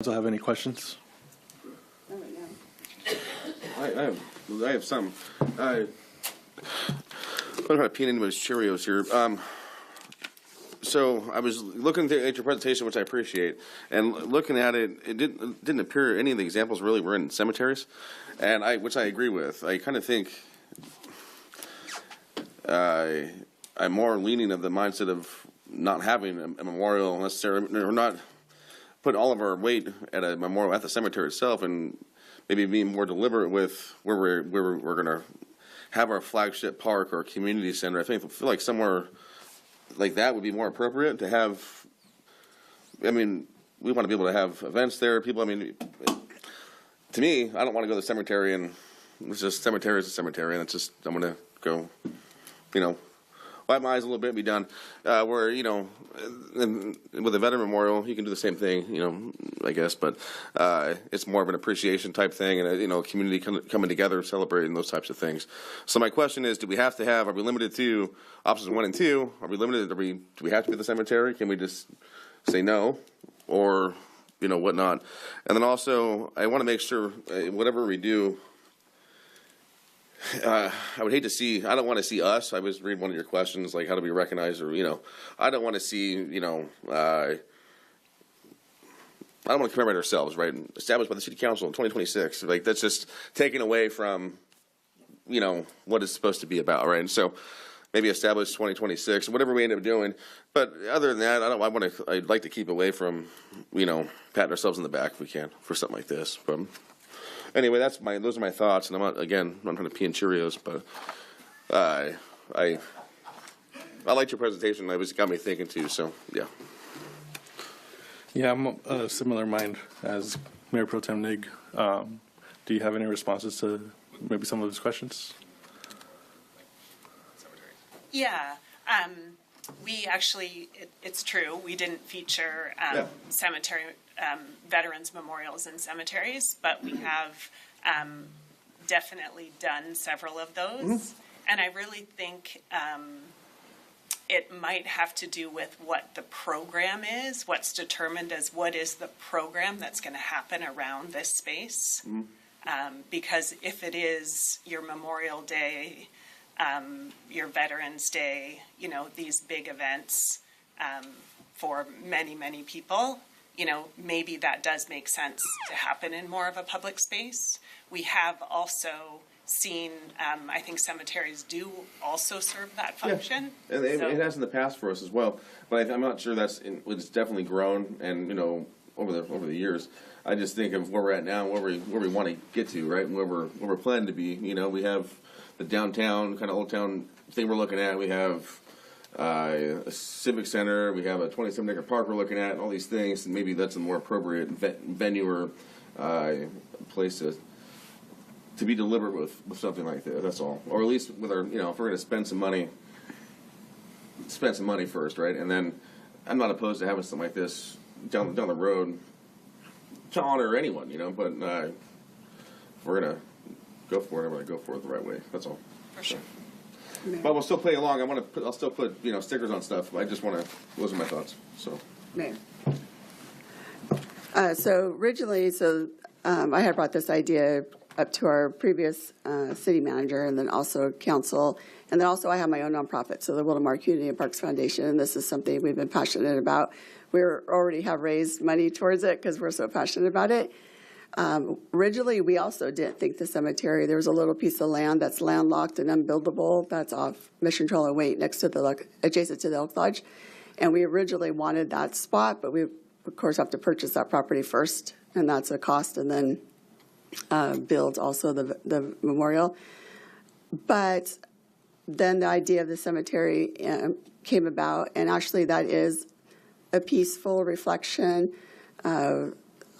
Do I have any questions? I have some. I'm not trying to pin anybody's Cheerios here. So I was looking at your presentation, which I appreciate, and looking at it, it didn't appear any of the examples really were in cemeteries, and which I agree with. I kind of think I'm more leaning of the mindset of not having a memorial necessarily, or not putting all of our weight at a memorial at the cemetery itself, and maybe being more deliberate with where we're going to have our flagship park or community center. I feel like somewhere like that would be more appropriate to have. I mean, we want to be able to have events there. People, I mean, to me, I don't want to go to the cemetery and it's just cemetery is a cemetery, and it's just I'm going to go, wipe my eyes a little bit and be done. Where, with a veteran memorial, you can do the same thing, I guess, but it's more of an appreciation type thing, and community coming together, celebrating those types of things. So my question is, are we limited to options 1 and 2? Are we limited? Do we have to be at the cemetery? Can we just say no, or whatnot? And then also, I want to make sure whatever we do. I would hate to see. I don't want to see us. I was reading one of your questions, like how do we recognize, or I don't want to see. I don't want to commemorate ourselves, right? Established by the city council in 2026. Like that's just taken away from, what it's supposed to be about, right? And so maybe establish 2026, whatever we end up doing. But other than that, I'd like to keep away from, patting ourselves on the back if we can for something like this. But anyway, those are my thoughts, and I'm not trying to pee in Cheerios, but I liked your presentation. It got me thinking too. So yeah. Yeah, I'm a similar mind as Mayor Pro Tem Nig. Do you have any responses to maybe some of his questions? Yeah. We actually, it's true, we didn't feature cemetery veterans memorials in cemeteries, but we have definitely done several of those. Mm-hmm. And I really think it might have to do with what the program is, what's determined as what is the program that's going to happen around this space. Mm-hmm. Because if it is your Memorial Day, your Veterans Day, these big events for many, many people, maybe that does make sense to happen in more of a public space. We have also seen, I think cemeteries do also serve that function. Yeah. And it has in the past for us as well, but I'm not sure it's definitely grown and, over the years. I just think of where we're at now, where we want to get to, right? And where we're planning to be. We have the downtown kind of old town thing we're looking at. We have a civic center. We have a 27-acre park we're looking at, and all these things. And maybe that's a more appropriate venue or place to be deliberate with something like that. That's all. Or at least with our, if we're going to spend some money first, right? And then I'm not opposed to having something like this down the road to honor anyone, But if we're gonna go for it, I'm gonna go for it the right way. That's all. For sure. But we'll still play along. I'll still put stickers on stuff. I just want to. Those are my thoughts. So. Mayor. So originally, I had brought this idea up to our previous city manager, and then also council, and then also I have my own nonprofit, so the Wildomar Community and Parks Foundation, and this is something we've been passionate about. We already have raised money towards it because we're so passionate about it. Originally, we also didn't think the cemetery, there was a little piece of land that's landlocked and unbuildable that's off Mission Trail and Waite next to adjacent to the Elk Lodge. And we originally wanted that spot, but we, of course, have to purchase that property first, and that's a cost, and then build also the memorial. But then the idea of the cemetery came about, and actually that is a peaceful reflection.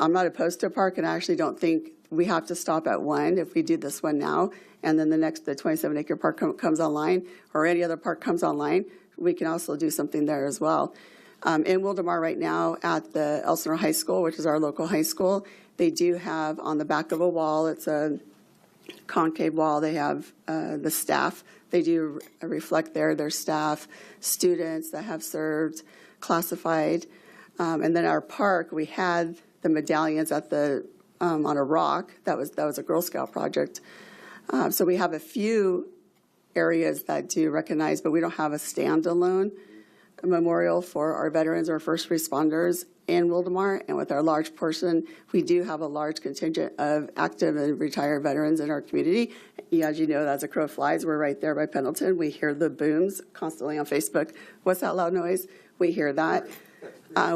I'm not opposed to a park, and I actually don't think we have to stop at one if we do this one now, and then the 27-acre park comes online, or any other park comes online, we can also do something there as well. In Wildomar right now at the Elsinore High School, which is our local high school, they do have on the back of a wall, it's a concave wall, they have the staff. They do reflect their staff, students that have served, classified. And then our park, we had the medallions at the, on a rock. That was a Girl Scout project. So we have a few areas that do recognize, but we don't have a standalone memorial for our veterans or first responders in Wildomar. And with our large portion, we do have a large contingent of active and retired veterans in our community. As you know, as a crow flies, we're right there by Pendleton. We hear the booms constantly on Facebook. What's that loud noise? We hear that.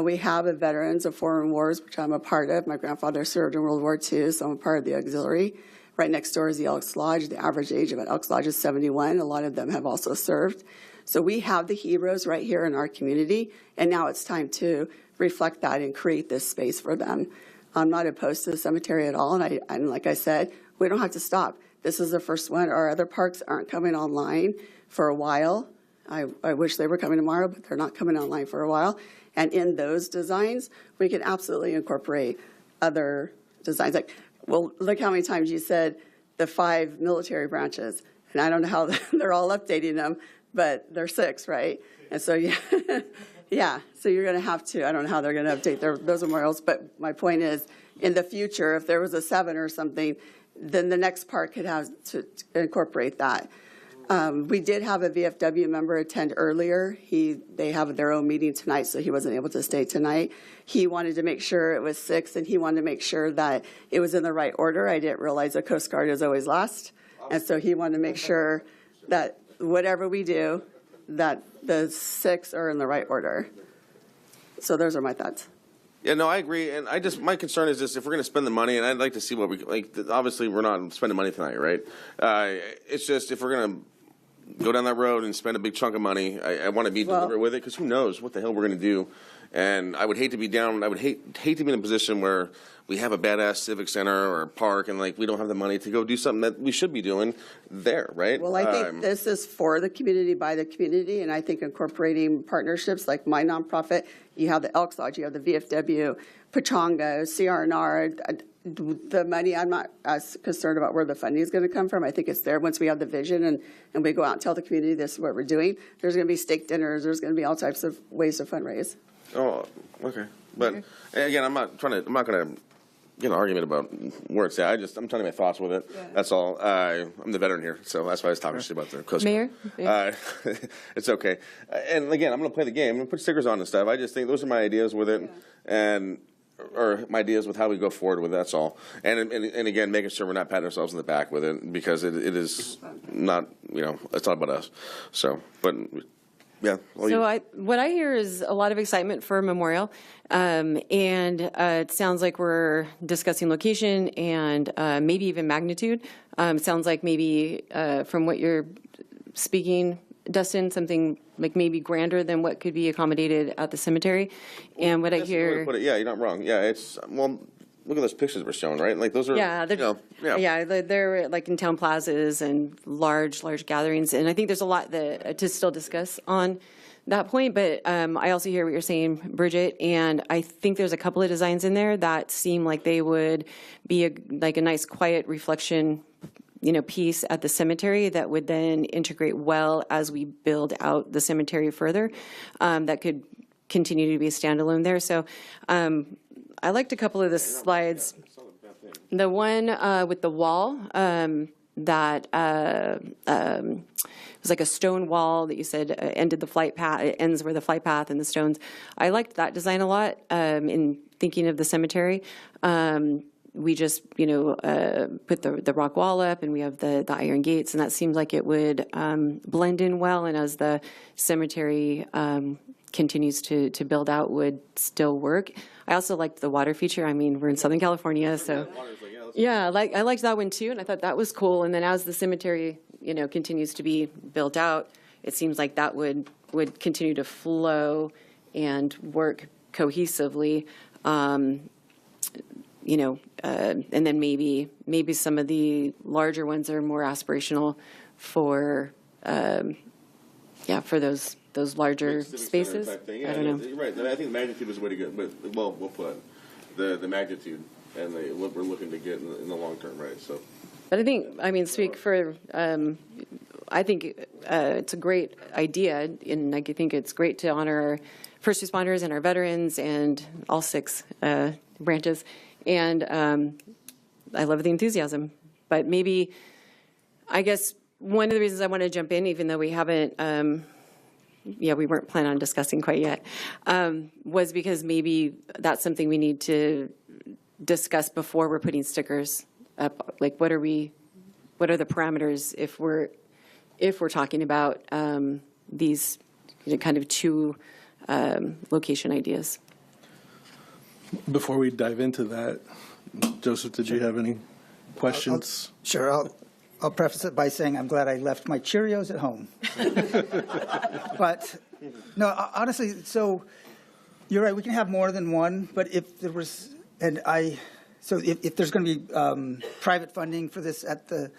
We have a Veterans of Foreign Wars, which I'm a part of. My grandfather served in World War II, so I'm a part of the auxiliary. Right next door is the Elks Lodge. The average age of an Elks Lodge is 71. A lot of them have also served. So we have the heroes right here in our community, and now it's time to reflect that and create this space for them. I'm not opposed to the cemetery at all, and like I said, we don't have to stop. This is the first one. Our other parks aren't coming online for a while. I wish they were coming tomorrow, but they're not coming online for a while. And in those designs, we can absolutely incorporate other designs. Like, well, look how many times you said the 5 military branches. And I don't know how they're all updating them, but they're 6, right? And so, yeah, yeah. So you're going to have to, I don't know how they're going to update those memorials. But my point is, in the future, if there was a 7 or something, then the next park could have to incorporate that. We did have a VFW member attend earlier. They have their own meeting tonight, so he wasn't able to stay tonight. He wanted to make sure it was 6, and he wanted to make sure that it was in the right order. I didn't realize the Coast Guard is always last, and so he wanted to make sure that whatever we do, that the 6 are in the right order. So those are my thoughts. Yeah, no, I agree, and my concern is just if we're going to spend the money, and I'd like to see what we like. Obviously, we're not spending money tonight, right? It's just if we're going to go down that road and spend a big chunk of money, I want to be deliberate with it, because who knows what the hell we're going to do. And I would hate to be down. I would hate to be in a position where we have a badass civic center or a park, and like we don't have the money to go do something that we should be doing there, right? Well, I think this is for the community, by the community, and I think incorporating partnerships like my nonprofit. You have the Elks Lodge, you have the VFW, Pechanga, CRNR. The money, I'm not as concerned about where the funding is going to come from. I think it's there once we have the vision and we go out and tell the community this is what we're doing. There's going to be steak dinners. There's going to be all types of ways to fundraise. Oh, okay. But again, I'm not going to get an argument about where it's at. I'm telling you my thoughts with it. Yeah. That's all. I'm the veteran here, so that's why I was talking shit about the Coast Guard. Mayor? It's okay. And again, I'm going to play the game. I'm going to put stickers on and stuff. I just think those are my ideas with it, or my ideas with how we go forward with it. That's all. And again, making sure we're not patting ourselves in the back with it, because it is not, it's not about us. So, but. Yeah. So what I hear is a lot of excitement for a memorial, and it sounds like we're discussing location and maybe even magnitude. It sounds like maybe from what you're speaking, Dustin, something like maybe grander than what could be accommodated at the cemetery. And what I hear, yeah, you're not wrong. Yeah, look at those pictures we're showing, right? Like those are, they're like in town plazas and large gatherings. And I think there's a lot to still discuss on that point. But I also hear what you're saying, Bridget, and I think there's a couple of designs in there that seem like they would be a nice quiet reflection, piece at the cemetery that would then integrate well as we build out the cemetery further. That could continue to be a standalone there. So. I liked a couple of the slides. The one with the wall that was like a stone wall that you said ended the flight path. It ends where the flight path and the stones. I liked that design a lot in thinking of the cemetery. We just put the rock wall up, and we have the iron gates, and that seems like it would blend in well. And as the cemetery continues to build out, would still work. I also liked the water feature. I mean, we're in Southern California, so I liked that one too, and I thought that was cool. And then as the cemetery, continues to be built out, it seems like that would continue to flow and work cohesively. And then maybe some of the larger ones are more aspirational for those larger spaces. I don't know. You're right. I think the magnitude is the way to go. But we'll put the magnitude and what we're looking to get in the long term, right? So. But speak for. I think it's a great idea, and I think it's great to honor our first responders and our veterans and all 6 branches. And I love the enthusiasm. But maybe, I guess, one of the reasons I want to jump in, even though we haven't, we weren't planning on discussing quite yet, was because maybe that's something we need to discuss before we're putting stickers up. Like, what are the parameters if we're talking about these kind of two location ideas? Before we dive into that, Joseph, did you have any questions? Sure, I'll preface it by saying I'm glad I left my Cheerios at home. But, no, honestly, so you're right, we can have more than one, but if there was, if there's going to be private funding for this at the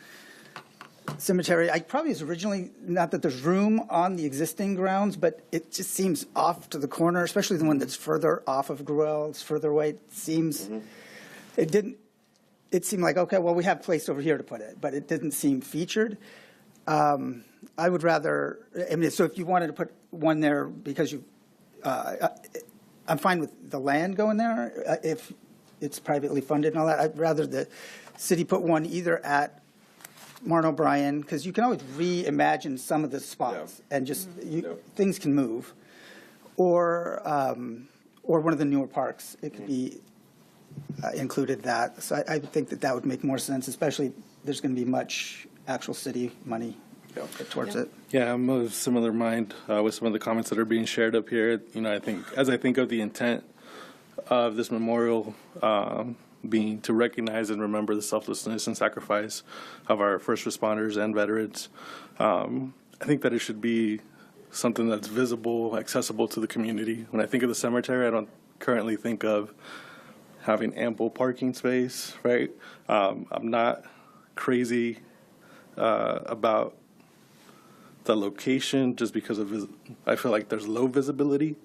cemetery, I probably was originally, not that there's room on the existing grounds, but it just seems off to the corner, especially the one that's further off of Gruel, it's further away, it seems, it seemed like, okay, well, we have place over here to put it, but it didn't seem featured. I would rather, so if you wanted to put one there because I'm fine with the land going there if it's privately funded and all that. I'd rather the city put one either at Martin O'Brien, because you can always reimagine some of the spots and just, things can move. Or one of the newer parks, it could be included that. So I would think that would make more sense, especially there's going to be much actual city money towards it. Yeah, I'm of similar mind with some of the comments that are being shared up here. I think of the intent of this memorial being to recognize and remember the selflessness and sacrifice of our first responders and veterans, I think that it should be something that's visible, accessible to the community. When I think of the cemetery, I don't currently think of having ample parking space, right? I'm not crazy about the location just because I feel like there's low visibility,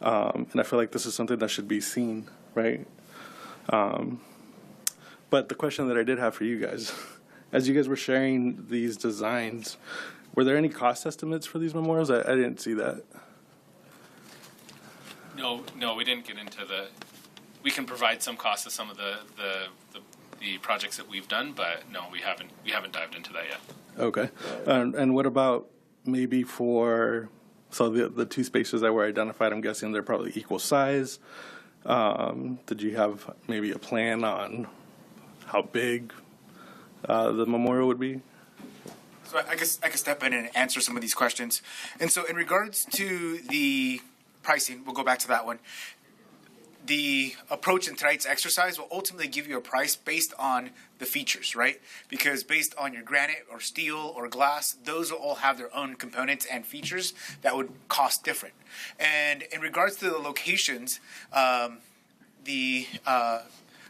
and I feel like this is something that should be seen, right? But the question that I did have for you guys, as you guys were sharing these designs, were there any cost estimates for these memorials? I didn't see that. No, we didn't get into we can provide some costs to some of the projects that we've done, but no, we haven't dived into that yet. Okay. And what about maybe the two spaces that were identified, I'm guessing they're probably equal size. Did you have maybe a plan on how big the memorial would be? So I guess I could step in and answer some of these questions. And so in regards to the pricing, we'll go back to that one. The approach in tonight's exercise will ultimately give you a price based on the features, right? Because based on your granite or steel or glass, those will all have their own components and features that would cost different. And in regards to the locations,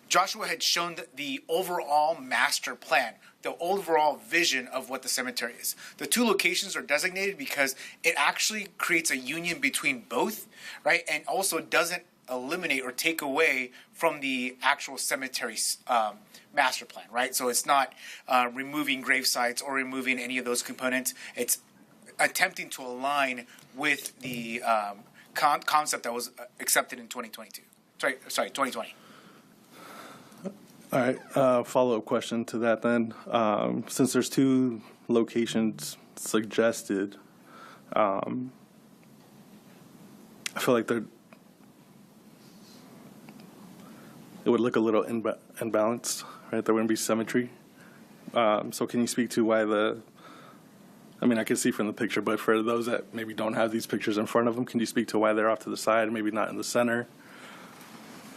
Joshua had shown the overall master plan, the overall vision of what the cemetery is. The two locations are designated because it actually creates a union between both, right? And also doesn't eliminate or take away from the actual cemetery master plan, right? So it's not removing grave sites or removing any of those components. It's attempting to align with the concept that was accepted in 2022. Sorry, 2020. All right. Follow-up question to that then. Since there's two locations suggested, I feel like it would look a little imbalanced, right? There wouldn't be symmetry. So can you speak to why I can see from the picture, but for those that maybe don't have these pictures in front of them, can you speak to why they're off to the side, maybe not in the center?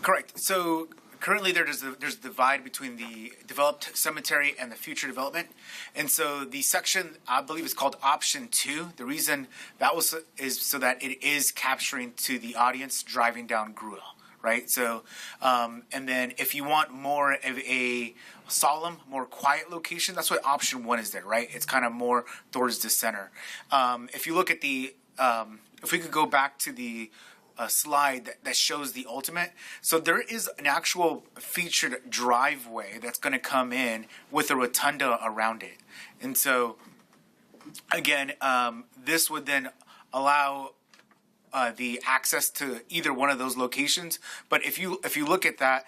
Correct. So currently there's a divide between the developed cemetery and the future development. And so the section, I believe, is called option 2. The reason that is so that it is capturing to the audience driving down Gruel. Right. So, and then if you want more of a solemn, more quiet location, that's why option 1 is there. Right. It's kind of more towards the center. If you look at if we could go back to the slide that shows the ultimate. So there is an actual featured driveway that's going to come in with a rotunda around it. And so, again, this would then allow the access to either one of those locations. But if you look at that,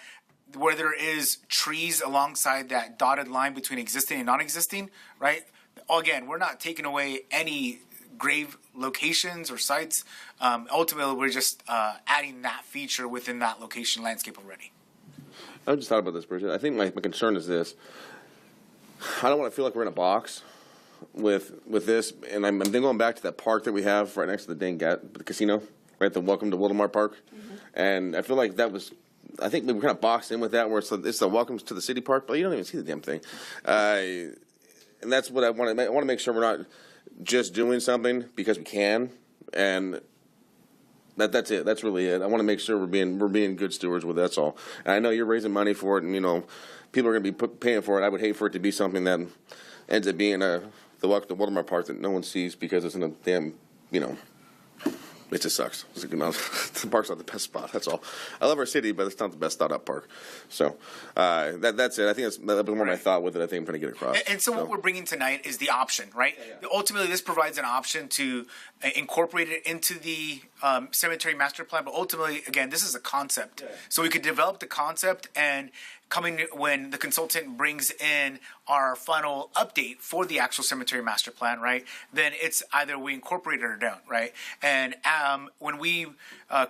where there is trees alongside that dotted line between existing and non-existing, right? Again, we're not taking away any grave locations or sites. Ultimately, we're just adding that feature within that location landscape already. I just thought about this, Bridget. I think my concern is this. I don't want to feel like we're in a box with this, and I'm then going back to that park that we have right next to the casino, right? The Welcome to Wildomar Park, and I feel like that was. I think we were kind of boxed in with that, where it's the welcomes to the city park, but you don't even see the damn thing. And that's what I want to. I want to make sure we're not just doing something because we can, and that's it. That's really it. I want to make sure we're being good stewards with it. That's all. And I know you're raising money for it, and people are going to be paying for it. I would hate for it to be something that ends up being the Welcome to Wildomar Park that no one sees because it's in a damn it just sucks. The park's not the best spot. That's all. I love our city, but it's not the best thought out park. So that's it. I think that'll be more my thought with it. I think I'm trying to get across. And so what we're bringing tonight is the option, right? Ultimately, this provides an option to incorporate it into the cemetery master plan. But ultimately, again, this is a concept. So we could develop the concept, and when the consultant brings in our final update for the actual cemetery master plan, right, then it's either we incorporate it or don't, right? And when we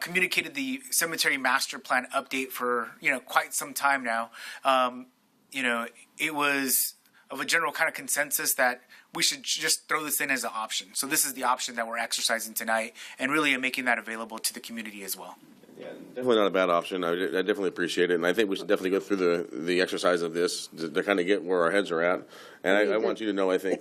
communicated the cemetery master plan update for quite some time now, it was of a general kind of consensus that we should just throw this in as an option. So this is the option that we're exercising tonight, and really making that available to the community as well. Yeah, definitely not a bad option. I definitely appreciate it, and I think we should definitely go through the exercise of this to kind of get where our heads are at. And I want you to know, I think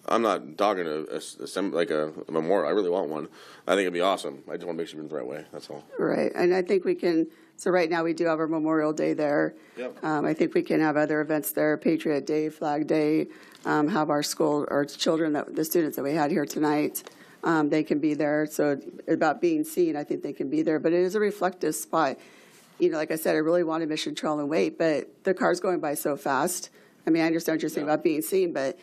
I'm not dogging a memorial. I really want one. I think it'd be awesome. I just want to make sure we're doing it the right way. That's all. Right, and I think we can, so right now we do have our Memorial Day there. Yep. I think we can have other events there, Patriot Day, Flag Day, have our children, the students that we had here tonight, they can be there. So about being seen, I think they can be there, but it is a reflective spot. Like I said, I really wanted Mission Trail and wait, but the car's going by so fast. I mean, I understand what you're saying about being seen, but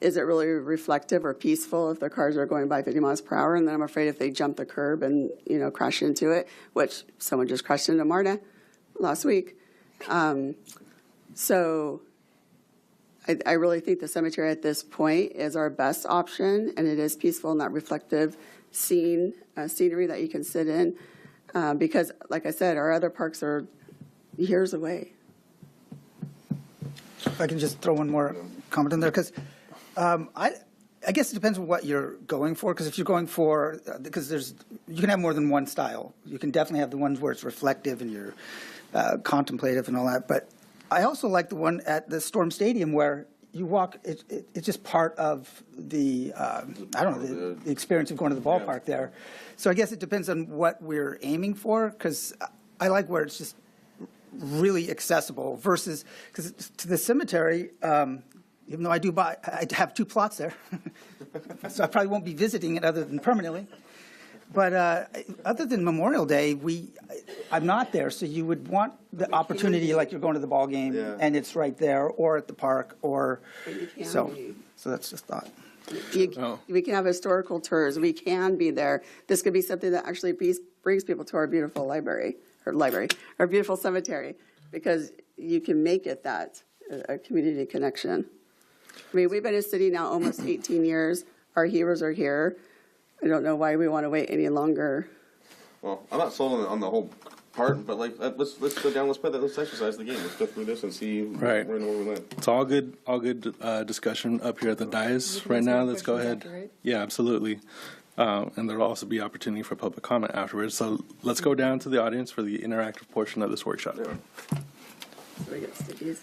is it really reflective or peaceful if the cars are going by 50 miles per hour? And then I'm afraid if they jump the curb and, crash into it, which someone just crashed into Marta last week. So I really think the cemetery at this point is our best option, and it is peaceful and that reflective scenery that you can sit in. Because, like I said, our other parks are years away. If I can just throw one more comment in there, because I guess it depends on what you're going for. Because if you're going for, because you can have more than one style. You can definitely have the ones where it's reflective and you're contemplative and all that. But I also like the one at the Storm Stadium where you walk. It's just part of the the experience of going to the ballpark there. So I guess it depends on what we're aiming for. Because I like where it's just really accessible versus because to the cemetery. Even though I have 2 plots there, so I probably won't be visiting it other than permanently. But other than Memorial Day, I'm not there, so you would want the opportunity, like you're going to the ball game, and it's right there, or at the park, or so that's just thought. We can have historical tours. We can be there. This could be something that actually brings people to our beautiful our beautiful cemetery, because you can make it a community connection. I mean, we've been in the city now almost 18 years. Our heroes are here. I don't know why we want to wait any longer. Well, I'm not sold on the whole part, but let's go down. Let's exercise the game. Let's go through this and see where we went. It's all good discussion up here at the dais right now. Let's go ahead. Right? Yeah, absolutely. And there'll also be opportunity for public comment afterwards. So let's go down to the audience for the interactive portion of this workshop. So we get stickies.